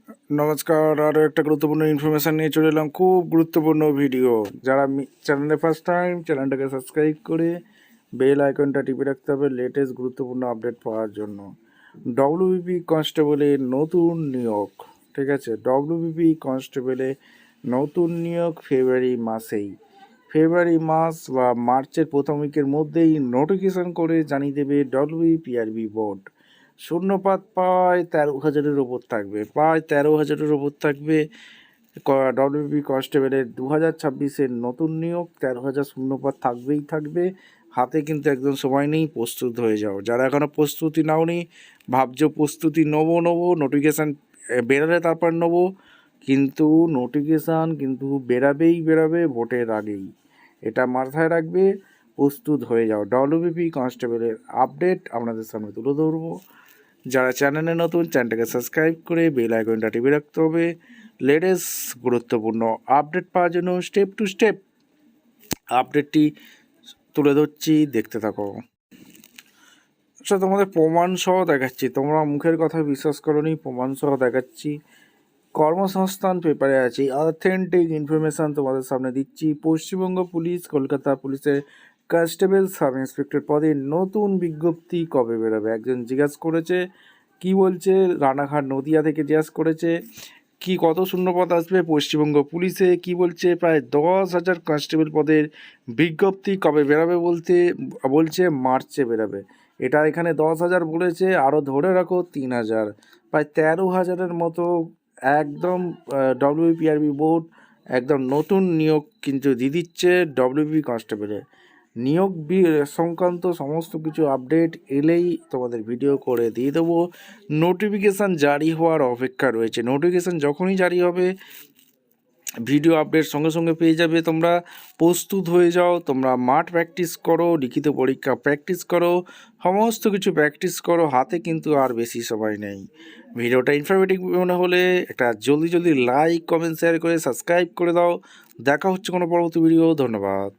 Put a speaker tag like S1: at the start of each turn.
S1: নমস্কার, আরও একটা গুরুত্বপূর্ণ ইনফরমেশান নিয়ে চলে এলাম। খুব গুরুত্বপূর্ণ ভিডিও। যারা চ্যানেলে ফার্স্ট টাইম, চ্যানেলটাকে সাবস্ক্রাইব করে বেল আইকনটা টিপে রাখতে হবে লেটেস্ট গুরুত্বপূর্ণ আপডেট পাওয়ার জন্য। ডব্লিউবিপি কনস্টেবলের নতুন নিয়োগ, ঠিক আছে? ডব্লিউবিপি কনস্টেবলে নতুন নিয়োগ ফেব্রুয়ারি মাস বা মার্চের প্রথম উইকের মধ্যেই নোটিফিকেশন করে জানিয়ে দেবে ডব্লিউবিপিআরবি বোর্ড। শূন্যপাত প্রায় 13,000-এর ওপর থাকবে। ডব্লিউবি কনস্টেবলের 2026-এর নতুন নিয়োগ, 13,000 শূন্যপাত থাকবে। হাতে কিন্তু একদম সময় নেই, প্রস্তুত হয়ে যাও। যারা এখনও প্রস্তুতি নাওনি, ভাবছো প্রস্তুতি নেবো, নোটিফিকেশান বেরোলে তারপর নেবো, কিন্তু নোটিফিকেশান কিন্তু বেরাবে ভোটের আগেই। এটা মাথায় রাখবে, প্রস্তুত হয়ে যাও। ডব্লিউবিপি কনস্টেবলের আপডেট আপনাদের সামনে তুলে ধরবো। যারা চ্যানেলে নতুন, চ্যানেলটাকে সাবস্ক্রাইব করে বেল আইকনটা টিপে রাখতে হবে লেটেস্ট গুরুত্বপূর্ণ আপডেট পাওয়ার জন্য। স্টেপ টু স্টেপ আপডেটটি তুলে ধরছি, দেখতে থাকো। আচ্ছা, তোমাদের প্রমাণ সহ দেখাচ্ছি, তোমরা মুখের কথা বিশ্বাস করোনি, প্রমাণ সহ দেখাচ্ছি। কর্মসংস্থান পেপারে আছে, অথেন্টিক ইনফরমেশান তোমাদের সামনে দিচ্ছি। পশ্চিমবঙ্গ পুলিশ, কলকাতা পুলিশের কনস্টেবল সাব ইন্সপেক্টর পদে নতুন বিজ্ঞপ্তি কবে বেরোবে? একজন জিজ্ঞাসা করেছে, কি বলছে, রানাঘাট নদিয়া থেকে জিজ্ঞাসা করেছে কি কত শূন্যপদ আসবে পশ্চিমবঙ্গ পুলিশে। কি বলছে, প্রায় 10,000 কনস্টেবল পদের বিজ্ঞপ্তি কবে বেরোবে বলছে মার্চে বেরোবে। এটা এখানে 10,000 বলেছে, আরও ধরে রাখো 3,000, প্রায় 13,000-এর মতো একদম ডব্লিউবিপিআরবি বোর্ড একদম নতুন নিয়োগ কিন্তু দিয়ে দিচ্ছে ডব্লিউবি কনস্টেবলে। নিয়োগ সংক্রান্ত সমস্ত কিছু আপডেট এলেই তোমাদের ভিডিও করে দিয়ে দেবো। নোটিফিকেশান জারি হওয়ার অপেক্ষা রয়েছে। নোটিফিকেশান যখনই জারি হবে ভিডিও আপডেট সঙ্গে সঙ্গে পেয়ে যাবে। তোমরা প্রস্তুত হয়ে যাও, তোমরা মাঠ প্র্যাকটিস করো, লিখিত পরীক্ষা প্র্যাকটিস করো, সমস্ত কিছু প্র্যাকটিস করো। হাতে কিন্তু আর বেশি সময় নেই। ভিডিওটা ইনফরমেটিভ মনে হলে একটা জলদি লাইক, কমেন্ট, শেয়ার করে সাবস্ক্রাইব করে দাও। দেখা হচ্ছে কোনো পরবর্তী ভিডিও। ধন্যবাদ।